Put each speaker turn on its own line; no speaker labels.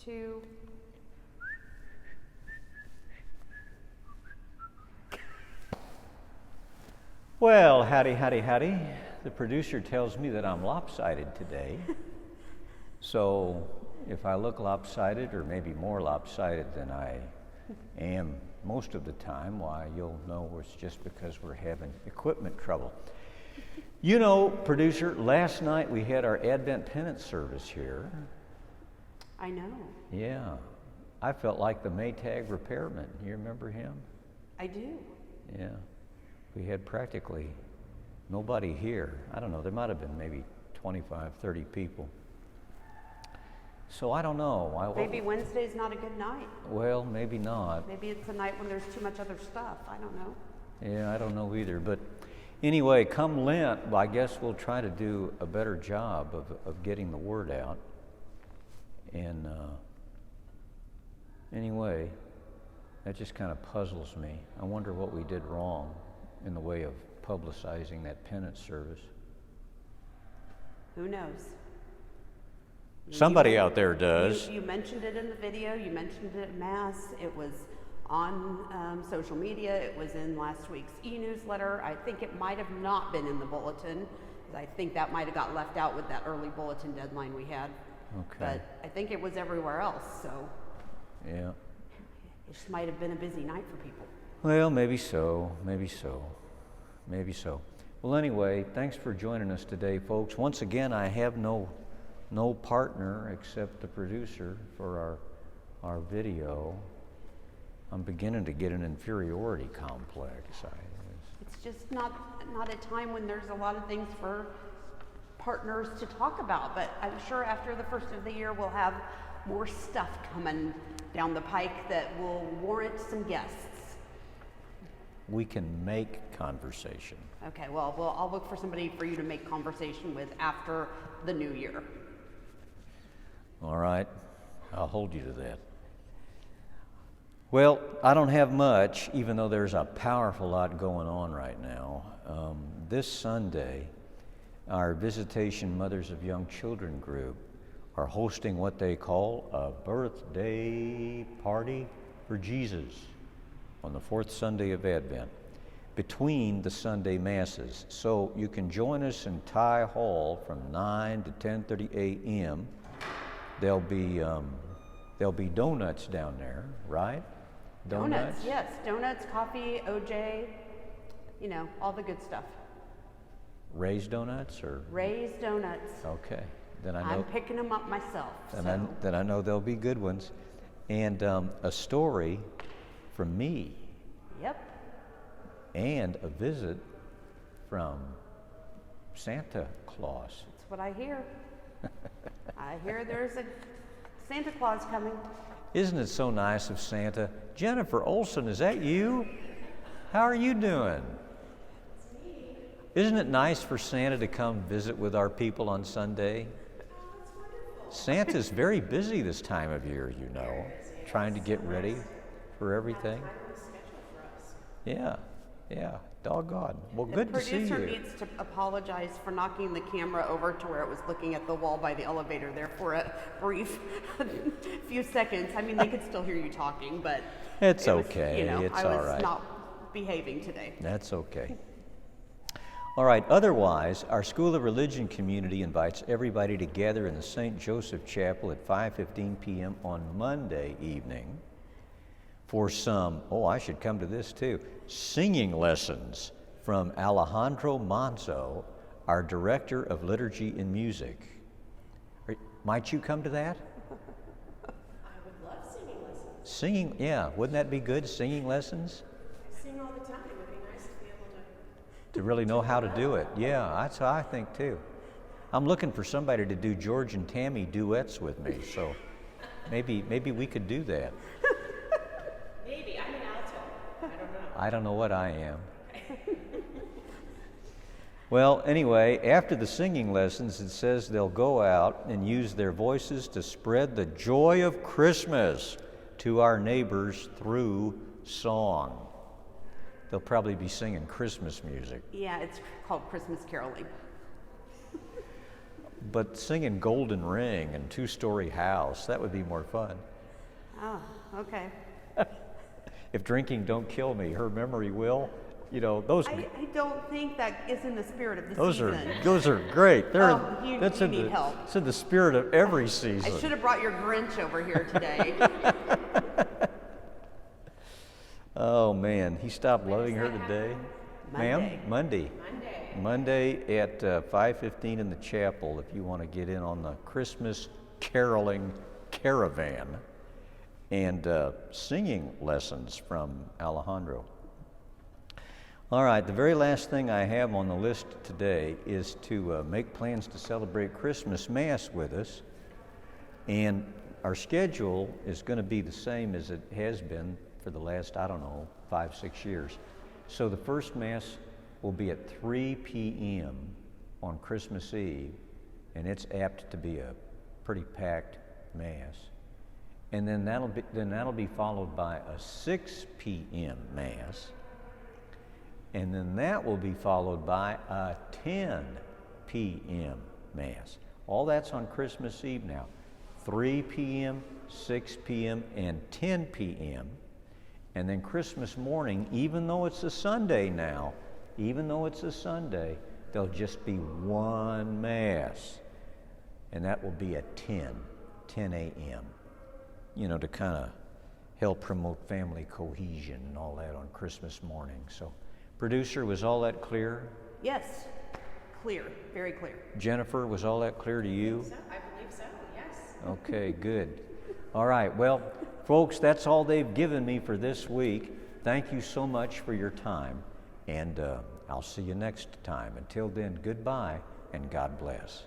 2.
Well, howdy, howdy, howdy. The producer tells me that I'm lopsided today. So if I look lopsided, or maybe more lopsided than I am most of the time, why, you'll know it's just because we're having equipment trouble. You know, producer, last night we had our Advent penance service here.
I know.
Yeah. I felt like the Maytag repairman. You remember him?
I do.
Yeah. We had practically nobody here. I don't know, there might have been maybe 25, 30 people. So I don't know.
Maybe Wednesday's not a good night.
Well, maybe not.
Maybe it's a night when there's too much other stuff. I don't know.
Yeah, I don't know either. But anyway, come Lent, I guess we'll try to do a better job of getting the word out. And anyway, that just kind of puzzles me. I wonder what we did wrong in the way of publicizing that penance service.
Who knows?
Somebody out there does.
You mentioned it in the video, you mentioned it at Mass, it was on social media, it was in last week's e-newsletter. I think it might have not been in the bulletin. I think that might have got left out with that early bulletin deadline we had.
Okay.
But I think it was everywhere else, so.
Yeah.
It just might have been a busy night for people.
Well, maybe so, maybe so, maybe so. Well, anyway, thanks for joining us today, folks. Once again, I have no partner except the producer for our video. I'm beginning to get an inferiority complex.
It's just not a time when there's a lot of things for partners to talk about, but I'm sure after the first of the year we'll have more stuff coming down the pike that will warrant some guests.
We can make conversation.
Okay, well, I'll look for somebody for you to make conversation with after the new year.
All right, I'll hold you to that. Well, I don't have much, even though there's a powerful lot going on right now. This Sunday, our Visitation Mothers of Young Children group are hosting what they call a birthday party for Jesus on the fourth Sunday of Advent, between the Sunday Masses. So you can join us in Ty Hall from 9 to 10:30 a.m. There'll be donuts down there, right?
Donuts, yes. Donuts, coffee, OJ, all the good stuff.
Raised donuts or?
Raised donuts.
Okay, then I know.
I'm picking them up myself.
Then I know they'll be good ones. And a story from me.
Yep.
And a visit from Santa Claus.
That's what I hear. I hear there's a Santa Claus coming.
Isn't it so nice of Santa? Jennifer Olson, is that you? How are you doing?
It's me.
Isn't it nice for Santa to come visit with our people on Sunday?
Oh, it's wonderful.
Santa's very busy this time of year, trying to get ready for everything. Yeah, doggone. Well, good to see you.
The producer needs to apologize for knocking the camera over to where it was looking at the wall by the elevator there for a brief few seconds. I mean, they could still hear you talking, but
it's okay. It's all right.
I was not behaving today.
That's okay. All right, otherwise, our School of Religion community invites everybody to gather in the St. Joseph Chapel at 5:15 p.m. on Monday evening for some, I should come to this too, singing lessons from Alejandro Manzo, our Director of Liturgy and Music. Might you come to that?
I would love singing lessons.
Singing, yeah, wouldn't that be good, singing lessons?
I sing all the time. It would be nice to be able
to really know how to do it. Yeah, that's how I think too. I'm looking for somebody to do George and Tammy duets with me, so maybe we could do that.
Maybe. I'm an alto. I don't know.
I don't know what I am. Well, anyway, after the singing lessons, it says they'll go out and use their voices to spread the joy of Christmas to our neighbors through song. They'll probably be singing Christmas music.
Yeah, it's called Christmas caroling.
but singing Golden Ring and Two-Story House, that would be more fun.
Oh, okay.
If drinking don't kill me, her memory will. You know, those
I don't think that is in the spirit of the
those
season.
those are great.
You
in
need
the,
help.
It's in the spirit of every season.
I should have brought your Grinch over here today.
Oh man, he stopped loving her today.
Monday.
Ma'am? Monday at 5:15 in the chapel if you want to get in on the Christmas caroling caravan and singing lessons from Alejandro. All right, the very last thing I have on the list today is to make plans to celebrate Christmas Mass with us. And our schedule is going to be the same as it has been for the last, 5-6 years. So the first Mass will be at 3 p.m. on Christmas Eve, and it's apt to be a pretty packed Mass. And then that'll be followed by a 6 p.m. Mass. And then that will be followed by a 10 p.m. Mass. All that's on Christmas Eve now. 3 p.m., 6 p.m., and 10 p.m. And then Christmas morning, even though it's a Sunday now, there'll just be one Mass. And that will be at 10 a.m., to kind of help promote family cohesion and all that on Christmas morning. So, producer, was all that clear?
Yes, clear, very clear.
Jennifer, was all that clear to you?
I believe so, yes.
Okay, good. All right, well, folks, that's all they've given me for this week. Thank you so much for your time, and I'll see you next time. Until then, goodbye, and God bless.